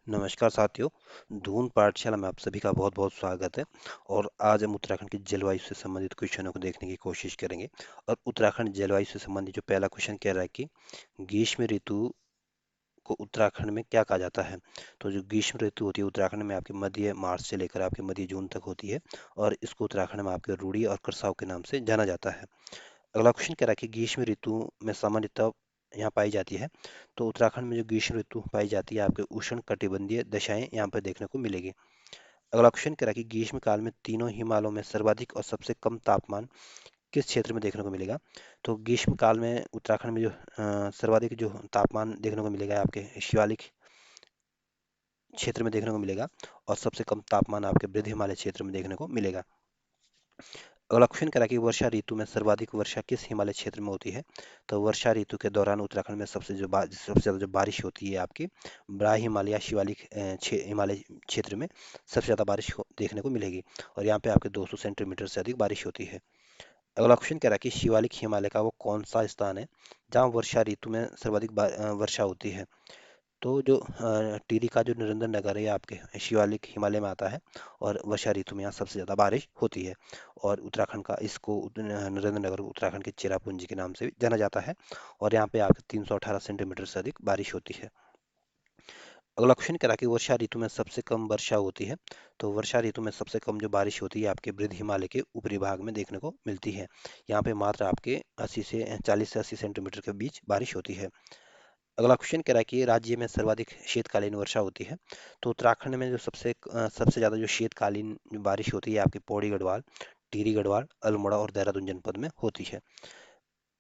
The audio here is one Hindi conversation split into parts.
नमस्कार साथियों, दून पाठशाला में आप सभी का बहुत बहुत स्वागत है। और आज हम उत्तराखंड की जलवायु से संबंधित क्वेश्चनों को देखने की कोशिश करेंगे। और उत्तराखंड जलवायु से संबंधित जो पहला क्वेश्चन कह रहा है कि ग्रीष्म ऋतु को उत्तराखंड में क्या कहा जाता है। तो जो ग्रीष्म ऋतु होती है उत्तराखंड में आपके मध्य मार्च से लेकर आपके मध्य जून तक होती है। और इसको उत्तराखंड में आपके रूढ़ी और करसाव के नाम से जाना जाता है। अगला क्वेश्चन कह रहा है कि ग्रीष्म ऋतु में सामान्यतः यहाँ पाई जाती है। तो उत्तराखंड में जो ग्रीष्म ऋतु पाई जाती है आपके उष्ण कटिबंधीय दशाएं यहाँ पर देखने को मिलेगी। अगला क्वेश्चन कह रहा है कि ग्रीष्म काल में तीनों हिमालयों में सर्वाधिक और सबसे कम तापमान किस क्षेत्र में देखने को मिलेगा। तो ग्रीष्म काल में उत्तराखंड में जो सर्वाधिक जो तापमान देखने को मिलेगा आपके शिवालिक क्षेत्र में देखने को मिलेगा। और सबसे कम तापमान आपके वृद्ध हिमालय क्षेत्र में देखने को मिलेगा। अगला क्वेश्चन कह रहा है कि वर्षा ऋतु में सर्वाधिक वर्षा किस हिमालय क्षेत्र में होती है। तो वर्षा ऋतु के दौरान उत्तराखंड में सबसे ज़्यादा जो बारिश होती है आपकी ब्राह्य हिमालय या शिवालिक हिमालय क्षेत्र में सबसे ज़्यादा बारिश देखने को मिलेगी। और यहाँ पे आपके 200 सेंटीमीटर से अधिक बारिश होती है। अगला क्वेश्चन कह रहा है कि शिवालिक हिमालय का वो कौन सा स्थान है जहाँ वर्षा ऋतु में सर्वाधिक वर्षा होती है। तो जो टिहरी का जो निरंजन नगर है ये आपके शिवालिक हिमालय में आता है। और वर्षा ऋतु में यहाँ सबसे ज़्यादा बारिश होती है। और उत्तराखंड का इसको निरंजन नगर को उत्तराखंड के चेरापूंजी के नाम से भी जाना जाता है। और यहाँ पे आपके 318 सेंटीमीटर से अधिक बारिश होती है। अगला क्वेश्चन कह रहा है कि वर्षा ऋतु में सबसे कम वर्षा होती है। तो वर्षा ऋतु में सबसे कम जो बारिश होती है आपके वृद्ध हिमालय के ऊपरी भाग में देखने को मिलती है। यहाँ पे मात्र आपके 40 से 80 सेंटीमीटर के बीच बारिश होती है। अगला क्वेश्चन कह रहा है कि राज्य में सर्वाधिक शीतकालीन वर्षा होती है। तो उत्तराखंड में जो सबसे ज़्यादा जो शीतकालीन जो बारिश होती है आपकी पौड़ी गढ़वाल, टिहरी गढ़वाल, अल्मोड़ा और देहरादून जनपद में होती है।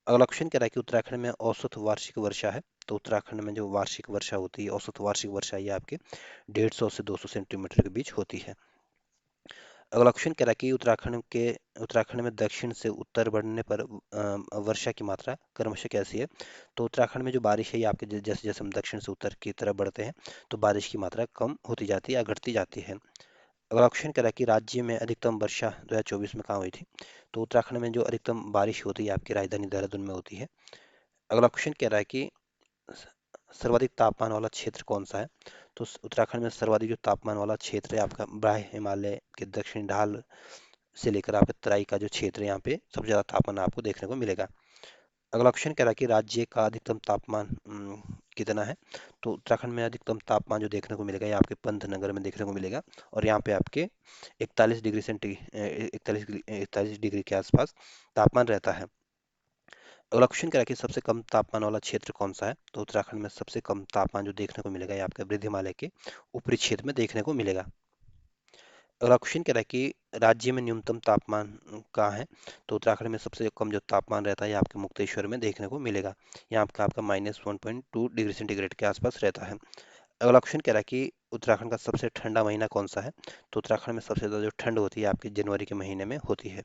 अगला क्वेश्चन कह रहा है कि उत्तराखंड में औसत वार्षिक वर्षा है। तो उत्तराखंड में जो वार्षिक वर्षा होती है औसत वार्षिक वर्षा ये आपके 150 से 200 सेंटीमीटर के बीच होती है। अगला क्वेश्चन कह रहा है कि उत्तराखंड में दक्षिण से उत्तर बढ़ने पर वर्षा की मात्रा क्रमशः कैसी है। तो उत्तराखंड में जो बारिश है ये आपके जैसे जैसे हम दक्षिण से उत्तर की तरफ बढ़ते हैं तो बारिश की मात्रा कम होती जाती है या घटती जाती है। अगला क्वेश्चन कह रहा है कि राज्य में अधिकतम वर्षा 2024 में कहाँ हुई थी। तो उत्तराखंड में जो अधिकतम बारिश होती है आपकी राजधानी देहरादून में होती है। अगला क्वेश्चन कह रहा है कि सर्वाधिक तापमान वाला क्षेत्र कौन सा है। तो उत्तराखंड में सर्वाधिक जो तापमान वाला क्षेत्र है आपका ब्राह्य हिमालय के दक्षिणी ढाल से लेकर आपके तराई का जो क्षेत्र है यहाँ पे सबसे ज़्यादा तापमान आपको देखने को मिलेगा। अगला क्वेश्चन कह रहा है कि राज्य का अधिकतम तापमान कितना है। तो उत्तराखंड में अधिकतम तापमान जो देखने को मिलेगा ये आपके पंतनगर में देखने को मिलेगा। और यहाँ पे आपके 41 डिग्री के आसपास तापमान रहता है। अगला क्वेश्चन कह रहा है कि सबसे कम तापमान वाला क्षेत्र कौन सा है। तो उत्तराखंड में सबसे कम तापमान जो देखने को मिलेगा ये आपके वृद्ध हिमालय के ऊपरी क्षेत्र में देखने को मिलेगा। अगला क्वेश्चन कह रहा है कि राज्य में न्यूनतम तापमान कहाँ है। तो उत्तराखंड में सबसे कम जो तापमान रहता है ये आपके मुक्तेश्वर में देखने को मिलेगा। यहाँ आपका आपका -1.2 डिग्री सेंटीग्रेड के आसपास रहता है। अगला क्वेश्चन कह रहा है कि उत्तराखंड का सबसे ठंडा महीना कौन सा है। तो उत्तराखंड में सबसे ज़्यादा जो ठंड होती है आपकी जनवरी के महीने में होती है।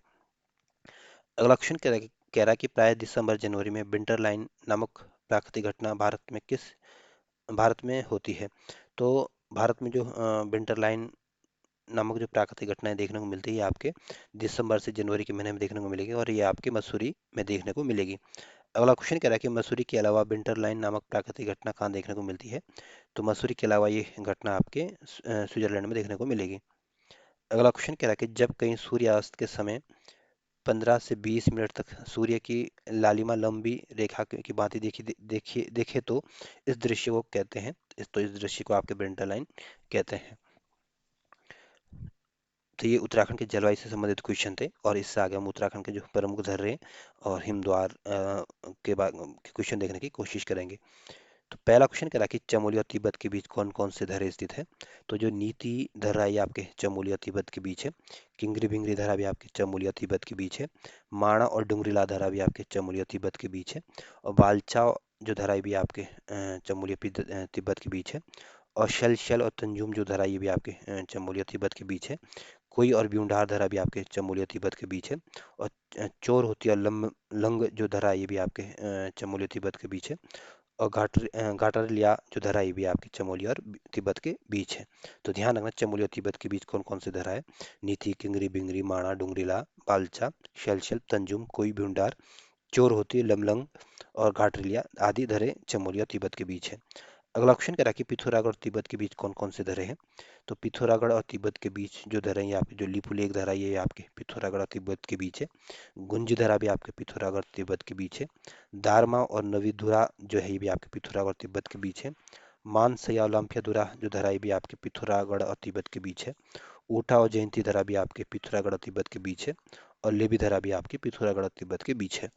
अगला क्वेश्चन कह रहा है कि प्राय दिसंबर जनवरी में विंटर लाइन नामक प्राकृतिक घटना भारत में होती है। तो भारत में जो विंटर लाइन नामक जो प्राकृतिक घटनाएं देखने को मिलती है ये आपके दिसंबर से जनवरी के महीने में देखने को मिलेगी। और ये आपके मसूरी में देखने को मिलेगी। अगला क्वेश्चन कह रहा है कि मसूरी के अलावा विंटर लाइन नामक प्राकृतिक घटना कहाँ देखने को मिलती है। तो मसूरी के अलावा ये घटना आपके स्विट्जरलैंड में देखने को मिलेगी। अगला क्वेश्चन कह रहा है कि जब कहीं सूर्यास्त के समय 15 से 20 मिनट तक सूर्य की लालिमा लंबी रेखा की भांति देखे तो इस दृश्य को कहते हैं। तो इस दृश्य को आपके विंटर लाइन कहते हैं। तो ये उत्तराखंड के जलवायु से संबंधित क्वेश्चन थे। और इससे आगे हम उत्तराखंड के जो प्रमुख झरने और हिमद्वार के क्वेश्चन देखने की कोशिश करेंगे। तो पहला क्वेश्चन कह रहा है कि चमोली और तिब्बत के बीच कौन कौन से धरे स्थित है। तो जो नीति धरा है ये आपके चमोली और तिब्बत के बीच है। किंगरी भिंगरी धरा भी आपके चमोली और तिब्बत के बीच है। माणा और डुंगरीला धरा भी आपके चमोली और तिब्बत के बीच है। और बालचा जो धरा है भी आपके चमोली और तिब्बत के बीच है। और शल और तंजुम जो धरा है ये भी आपके चमोली और तिब्बत के बीच है। कोई और ब्यूंडार धरा भी आपके चमोली और तिब्बत के बीच है। और चोर होती है लंग जो धरा है ये भी आपके चमोली और तिब्बत के बीच है। और घाटरलिया जो धरा है ये भी आपकी चमोली और तिब्बत के बीच है। तो ध्यान रखना चमोली और तिब्बत के बीच कौन कौन से धरा है। नीति किंगरी बिंगरी माणा डुंगरीला बालचा शल तंजुम कोई भूंडार चोर होती है लमलंग और घाटरलिया आदि धरे चमोली और तिब्बत के बीच है। अगला क्वेश्चन कह रहा है कि पिथौरागढ़ और तिब्बत के बीच कौन कौन से दर्रे हैं। तो पिथौरागढ़ और तिब्बत के बीच जो दर्रे हैं ये आपके जो लिपुलेख दर्रा ये आपके पिथौरागढ़ और तिब्बत के बीच है। गुंजी दर्रा भी आपके पिथौरागढ़ और तिब्बत के बीच है। दारमा और नवीधुरा जो है ये भी आपके पिथौरागढ़ और तिब्बत के बीच है। मानसया ओलंपिया दुरा जो दर्रा ये भी आपके पिथौरागढ़ और तिब्बत के बीच है। ऊटा और जयंती दर्रा भी आपके पिथौरागढ़ और तिब्बत के बीच है। और लेबी दर्रा भी आपके पिथौरागढ़ और तिब्बत के बीच है।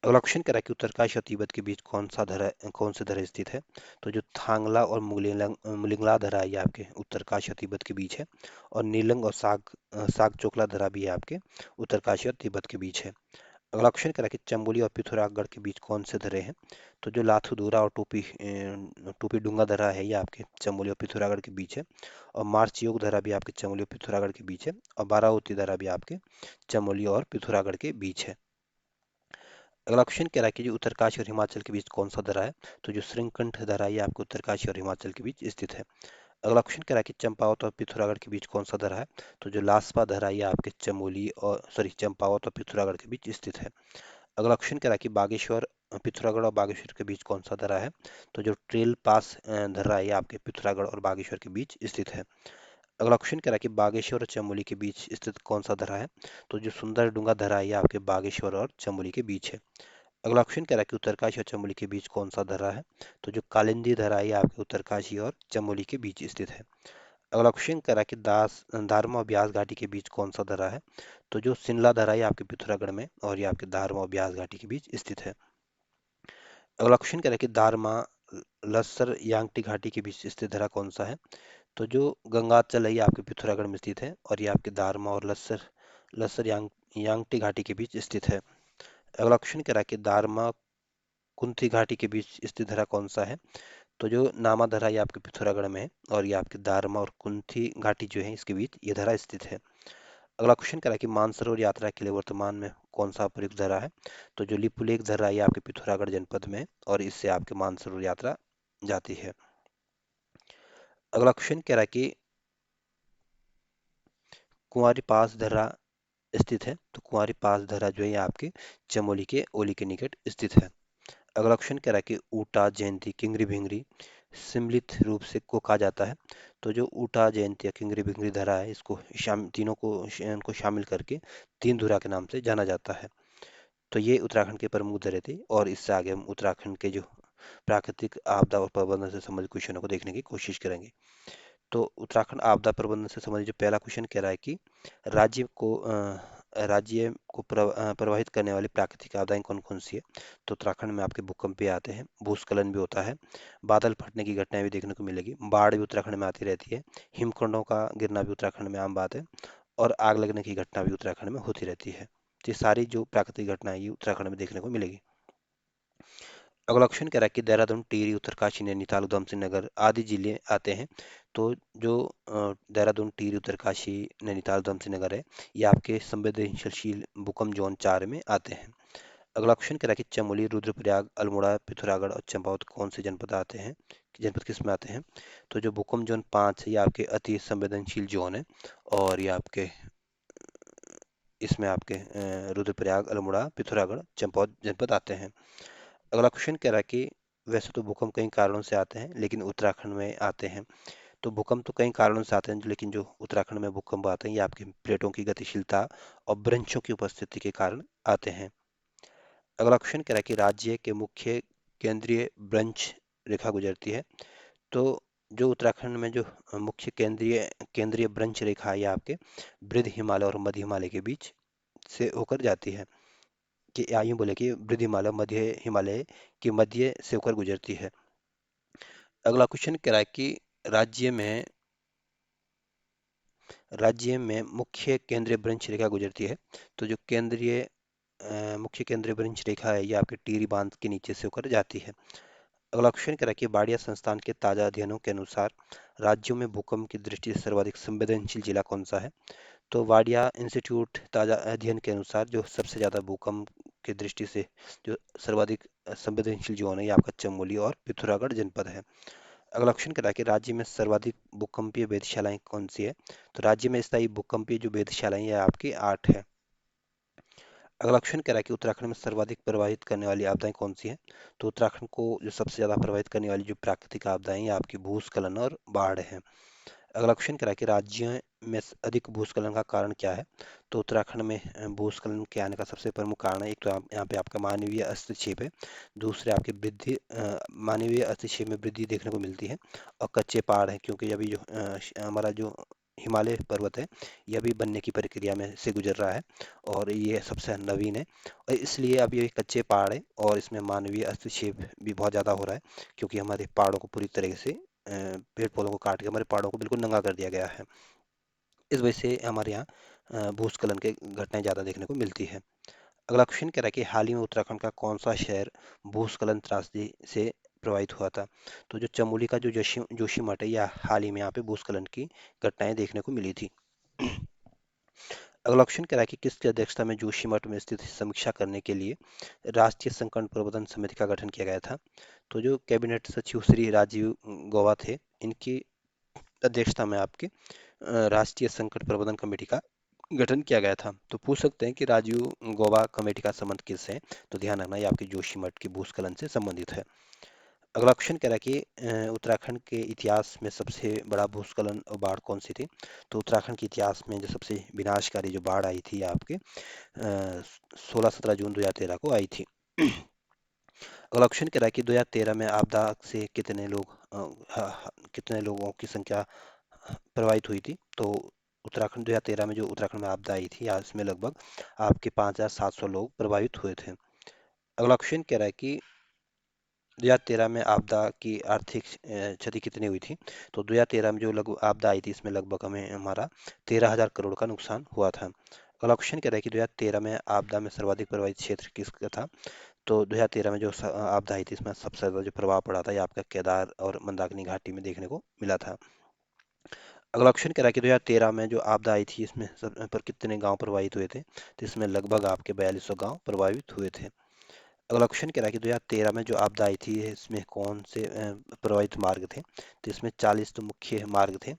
अगला क्वेश्चन कह रहा है कि उत्तरकाशी और तिब्बत के बीच कौन से धरा स्थित है। तो जो थांगला और मुलिंगला धरा है ये आपके उत्तरकाशी और तिब्बत के बीच है। और नीलंग और साग चोकला धरा भी है आपके उत्तरकाशी और तिब्बत के बीच है। अगला क्वेश्चन कह रहा है कि चमोली और पिथौरागढ़ के बीच कौन से धरे हैं। तो जो लाथूधुरा और टोपी डूंगा धरा है ये आपके चमोली और पिथौरागढ़ के बीच है। और मार्चयोग धरा भी आपके चमोली और पिथौरागढ़ के बीच है। और बारावती धरा भी आपके चमोली और पिथौरागढ़ के बीच है। अगला क्वेश्चन कह रहा है कि जो उत्तरकाशी और हिमाचल के बीच कौन सा दर्रा है। तो जो श्रृंगकंठ दर्रा है ये आपके उत्तरकाशी और हिमाचल के बीच स्थित है। अगला क्वेश्चन कह रहा है कि चंपावत और पिथौरागढ़ के बीच कौन सा दर्रा है। तो जो लासपा दर्रा है ये आपके चमोली और सॉरी चंपावत और पिथौरागढ़ के बीच स्थित है। अगला क्वेश्चन कह रहा है कि बागेश्वर पिथौरागढ़ और बागेश्वर के बीच कौन सा दर्रा है। तो जो ट्रेल पास दर्रा है ये आपके पिथौरागढ़ और बागेश्वर के बीच स्थित है। अगला क्वेश्चन कह रहा है कि बागेश्वर और चमोली के बीच स्थित कौन सा दर्रा है। तो जो सुंदर डूंगा दर्रा है ये आपके बागेश्वर और चमोली के बीच है। अगला क्वेश्चन कह रहा है कि उत्तरकाशी और चमोली के बीच कौन सा दर्रा है। तो जो कालिंदी दर्रा है ये आपके उत्तरकाशी और चमोली के बीच स्थित है। अगला क्वेश्चन कह रहा है कि दारमा और ब्यास घाटी के बीच कौन सा दर्रा है। तो जो सिनला दर्रा है ये आपके पिथौरागढ़ में और ये आपके दारमा और ब्यास घाटी के बीच स्थित है। अगला क्वेश्चन कह रहा है कि दारमा लस्सर यांगटी घाटी के बीच स्थित दर्रा कौन सा है। तो जो गंगाचल है ये आपके पिथौरागढ़ में स्थित है और ये आपके दारमा और लस्सर लस्सर यांगटी घाटी के बीच स्थित है। अगला क्वेश्चन कह रहा है कि दारमा कुंती घाटी के बीच स्थित धरा कौन सा है। तो जो नामा धरा ये आपके पिथौरागढ़ में है और ये आपके दारमा और कुंती घाटी जो है इसके बीच ये धरा स्थित है। अगला क्वेश्चन करा कि मानसरोवर यात्रा के लिए वर्तमान में कौन सा प्रयुक्त धरा है। तो जो लिपुलेख धरा ये आपके पिथौरागढ़ जनपद में है और इससे आपके मानसरोवर यात्रा जाती है। अगला क्वेश्चन कह रहा है कि कुंवारी पास धरा स्थित है। तो कुंवारी पास धरा जो है ये आपके चमोली के ओली के निकट स्थित है। अगला क्वेश्चन कह रहा है कि ऊटा जयंती किंगरी भिंगरी सम्मिलित रूप से को कहा जाता है। तो जो ऊटा जयंती या किंगरी भिंगरी धरा है इसको तीनों को शामिल करके तीन धुरा के नाम से जाना जाता है। तो ये उत्तराखंड के प्रमुख धरे थे और इससे आगे हम उत्तराखंड के जो प्राकृतिक आपदा और प्रबंधन से संबंधित क्वेश्चनों को देखने की कोशिश करेंगे। तो उत्तराखंड आपदा प्रबंधन से संबंधित जो पहला क्वेश्चन कह रहा है कि राज्य को प्रभावित करने वाली प्राकृतिक आपदाएं कौन कौन सी है। तो उत्तराखंड में आपके भूकंप भी आते हैं, भूस्खलन भी होता है, बादल फटने की घटनाएं भी देखने को मिलेगी, बाढ़ भी उत्तराखंड में आती रहती है, हिमखंडों का गिरना भी उत्तराखंड में आम बात है और आग लगने की घटना भी उत्तराखंड में होती रहती है। तो ये सारी जो प्राकृतिक घटनाएं ये उत्तराखंड में देखने को मिलेगी। अगला क्वेश्चन कह रहा है कि देहरादून टिहरी उत्तरकाशी नैनीताल उधमसिंह नगर आदि जिले आते हैं। तो जो देहरादून टिहरी उत्तरकाशी नैनीताल उधमसिंह नगर है ये आपके संवेदनशील भूकंप जोन 4 में आते हैं। अगला क्वेश्चन कह रहा है कि चमोली रुद्रप्रयाग अल्मोड़ा पिथौरागढ़ और चंपावत कौन से जनपद आते हैं, जनपद किस में आते हैं। तो जो भूकंप जोन 5 है ये आपके अति संवेदनशील जोन है और ये आपके इसमें आपके रुद्रप्रयाग अल्मोड़ा पिथौरागढ़ चंपावत जनपद आते हैं। अगला क्वेश्चन कह रहा है कि वैसे तो भूकंप कई कारणों से आते हैं लेकिन उत्तराखंड में आते हैं। तो भूकंप तो कई कारणों से आते हैं लेकिन जो उत्तराखंड में भूकंप आते हैं ये आपकी प्लेटों की गतिशीलता और ब्रंशों की उपस्थिति के कारण आते हैं। अगला क्वेश्चन कह रहा है कि राज्य के मुख्य केंद्रीय ब्रंश रेखा गुजरती है। तो जो उत्तराखंड में जो मुख्य केंद्रीय केंद्रीय ब्रंश रेखा है ये आपके वृद्ध हिमालय और मध्य हिमालय के बीच से होकर जाती है। कि या यूं बोले कि वृद्ध हिमालय मध्य हिमालय के मध्य से होकर गुजरती है। अगला क्वेश्चन कह रहा है कि राज्य में राज्य में मुख्य केंद्रीय भ्रंश रेखा गुजरती है। तो जो मुख्य केंद्रीय भ्रंश रेखा है ये आपके टिहरी बांध के नीचे से होकर जाती है। अगला क्वेश्चन कह रहा है कि बाडिया संस्थान के ताजा अध्ययनों के अनुसार राज्यों में भूकंप की दृष्टि से सर्वाधिक संवेदनशील जिला कौन सा है। तो वाडिया इंस्टीट्यूट ताजा अध्ययन के अनुसार जो सबसे ज्यादा भूकंप की दृष्टि से जो सर्वाधिक संवेदनशील जोन है ये आपका चमोली और पिथौरागढ़ जनपद है। अगला क्वेश्चन कह रहा है कि राज्य में सर्वाधिक भूकंपीय वेधशालाएं कौन सी है। तो राज्य में स्थायी भूकंपीय जो वेधशालाएं ये आपकी 8 है। अगला क्वेश्चन कह रहा है कि उत्तराखंड में सर्वाधिक प्रभावित करने वाली आपदाएं कौन सी हैं। तो उत्तराखंड को जो सबसे ज़्यादा प्रभावित करने वाली जो प्राकृतिक आपदाएं ये आपकी भूस्खलन और बाढ़ है। अगला क्वेश्चन कह रहा है कि राज्य में अधिक भूस्खलन का कारण क्या है। तो उत्तराखंड में भूस्खलन के आने का सबसे प्रमुख कारण है, एक तो यहाँ पे आपका मानवीय हस्तक्षेप है। दूसरे आपके वृद्धि मानवीय हस्तक्षेप में वृद्धि देखने को मिलती है। और कच्चे पहाड़ है, क्योंकि अभी जो हमारा जो हिमालय पर्वत है यह भी बनने की प्रक्रिया में से गुजर रहा है और ये सबसे नवीन है, और इसलिए अब ये कच्चे पहाड़ है और इसमें मानवीय हस्तक्षेप भी बहुत ज़्यादा हो रहा है, क्योंकि हमारे पहाड़ों को पूरी तरीके से पेड़ पौधों को काट के हमारे पहाड़ों को बिल्कुल नंगा कर दिया गया है। इस वजह से हमारे यहाँ भूस्खलन के घटनाएं ज़्यादा देखने को मिलती है। अगला क्वेश्चन कह रहा है कि हाल ही में उत्तराखंड का कौन सा शहर भूस्खलन त्रासदी से प्रभावित हुआ था। तो जो चमोली का जो जोशीमठ है, यह हाल ही में यहाँ पे भूस्खलन की घटनाएं देखने को मिली थी। अगला क्वेश्चन कह रहा है कि किसकी अध्यक्षता में जोशीमठ में स्थित समीक्षा करने के लिए राष्ट्रीय संकट प्रबंधन समिति का गठन किया गया था। तो जो कैबिनेट सचिव श्री राजीव गौबा थे, इनकी अध्यक्षता में आपके राष्ट्रीय संकट प्रबंधन कमेटी का गठन किया गया था। तो पूछ सकते हैं कि राजीव गौबा कमेटी का संबंध किससे है। तो ध्यान रखना, ये आपकी जोशीमठ के भूस्खलन से संबंधित है। अगला क्वेश्चन कह रहा है कि उत्तराखंड के इतिहास में सबसे बड़ा भूस्खलन और बाढ़ कौन सी थी। तो उत्तराखंड के इतिहास में जो सबसे विनाशकारी जो बाढ़ आई थी आपके 16-17 जून 2013 को आई थी। अगला क्वेश्चन कह रहा है कि 2013 में आपदा से कितने लोगों की संख्या प्रभावित हुई थी। तो उत्तराखंड 2013 में जो उत्तराखंड में आपदा आई थी, इसमें लगभग आपके 5,700 लोग प्रभावित हुए थे। अगला क्वेश्चन कह रहा है कि 2013 में आपदा की आर्थिक क्षति कितनी हुई थी। तो 2013 में जो लगभग आपदा आई थी, इसमें लगभग हमें हमारा 13,000 करोड़ का नुकसान हुआ था। अगला क्वेश्चन कह रहा है कि 2013 में आपदा में सर्वाधिक प्रभावित क्षेत्र किसका था। तो 2013 में जो आपदा आई थी, इसमें सबसे ज़्यादा जो प्रभाव पड़ा था ये आपका केदार और मंदाकिनी घाटी में देखने को मिला था। अगला क्वेश्चन कह रहा है कि 2013 में जो आपदा आई थी, इसमें सब पर कितने गांव प्रभावित हुए थे। तो इसमें लगभग आपके 4200 गांव प्रभावित हुए थे। अगला क्वेश्चन कह रहा है कि 2013 में जो आपदा आई थी, इसमें कौन से प्रभावित मार्ग थे। तो इसमें 40 तो मुख्य मार्ग थे,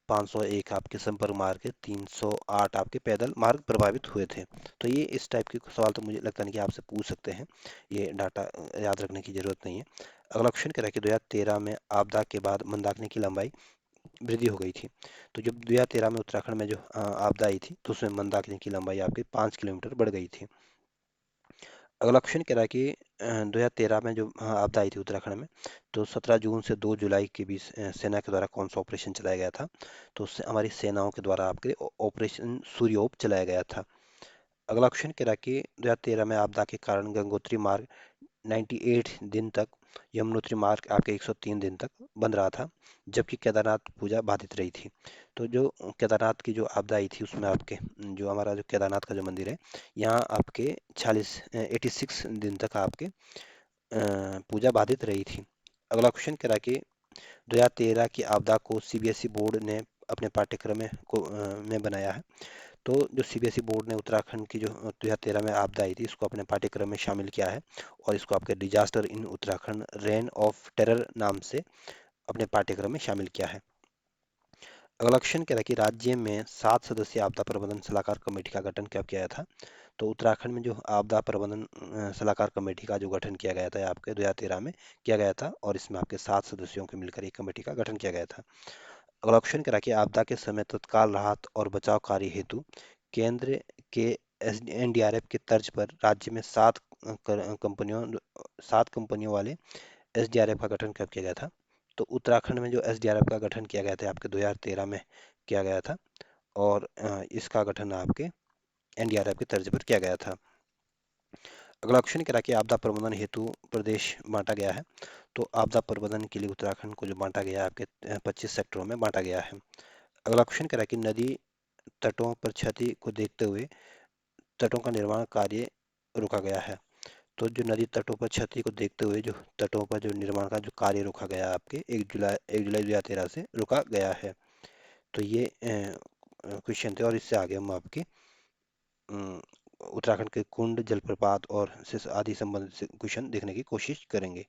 501 आपके संपर्क मार्ग है, 308 आपके पैदल मार्ग प्रभावित हुए थे। तो ये इस टाइप के सवाल तो मुझे लगता नहीं कि आपसे पूछ सकते हैं, ये डाटा याद रखने की जरूरत नहीं है। अगला क्वेश्चन कह रहा है कि 2013 में आपदा के बाद मंदाकिनी की लंबाई वृद्धि हो गई थी। तो जब 2013 में उत्तराखंड में जो आपदा आई थी, तो उसमें मंदाकिनी की लंबाई आपकी 5 किलोमीटर बढ़ गई थी। अगला क्वेश्चन कह रहा है कि 2013 में जो आपदा आई थी उत्तराखंड में, तो 17 जून से 2 जुलाई के बीच सेना के द्वारा कौन सा ऑपरेशन चलाया गया था। तो उससे हमारी सेनाओं के द्वारा आपके ऑपरेशन सूर्योप चलाया गया था। अगला क्वेश्चन कह रहा है कि 2013 में आपदा के कारण गंगोत्री मार्ग 98 दिन तक, यमुनोत्री मार्ग आपके 103 दिन तक बंद रहा था, जबकि केदारनाथ पूजा बाधित रही थी। तो जो केदारनाथ की जो आपदा आई थी, उसमें आपके जो हमारा जो केदारनाथ का जो मंदिर है, यहाँ आपके 86 दिन तक आपके पूजा बाधित रही थी। अगला क्वेश्चन कह रहा है कि 2013 की आपदा को सीबीएसई बोर्ड ने अपने पाठ्यक्रम में बनाया है। तो जो सीबीएसई बोर्ड ने उत्तराखंड की जो 2013 में आपदा आई थी, इसको अपने पाठ्यक्रम में शामिल किया है और इसको आपके disaster in Uttarakhand rain of terror नाम से अपने पाठ्यक्रम में शामिल किया है। अगला क्वेश्चन कह रहा है कि राज्य में 7 सदस्यीय आपदा प्रबंधन सलाहकार कमेटी का गठन कब किया गया था। तो उत्तराखंड में जो आपदा प्रबंधन सलाहकार कमेटी का जो गठन किया गया था आपके 2013 में किया गया था, और इसमें आपके 7 सदस्यों के मिलकर एक कमेटी का गठन किया गया था। अगला क्वेश्चन करा कि आपदा के समय तत्काल राहत और बचाव कार्य हेतु केंद्र के एनडीआरएफ के तर्ज पर राज्य में 7 कंपनियों वाले एसडीआरएफ का गठन कब किया गया था। तो उत्तराखंड में जो एसडीआरएफ का गठन किया गया था आपके 2013 में किया गया था, और इसका गठन आपके एनडीआरएफ के तर्ज पर किया गया था। अगला क्वेश्चन करा कि आपदा प्रबंधन हेतु प्रदेश बांटा गया है। तो आपदा प्रबंधन के लिए उत्तराखंड को जो बांटा गया है आपके 25 सेक्टरों में बांटा गया है। अगला क्वेश्चन करा कि नदी तटों पर क्षति को देखते हुए तटों का निर्माण कार्य रोका गया है। तो जो नदी तटों पर क्षति को देखते हुए जो तटों पर जो निर्माण का जो कार्य रोका गया है आपके 1 जुलाई 2013 से रोका गया है। तो ये क्वेश्चन थे, और इससे आगे हम आपके अम, उत्तराखंड के कुंड जलप्रपात और आदि संबंधित क्वेश्चन देखने की कोशिश करेंगे।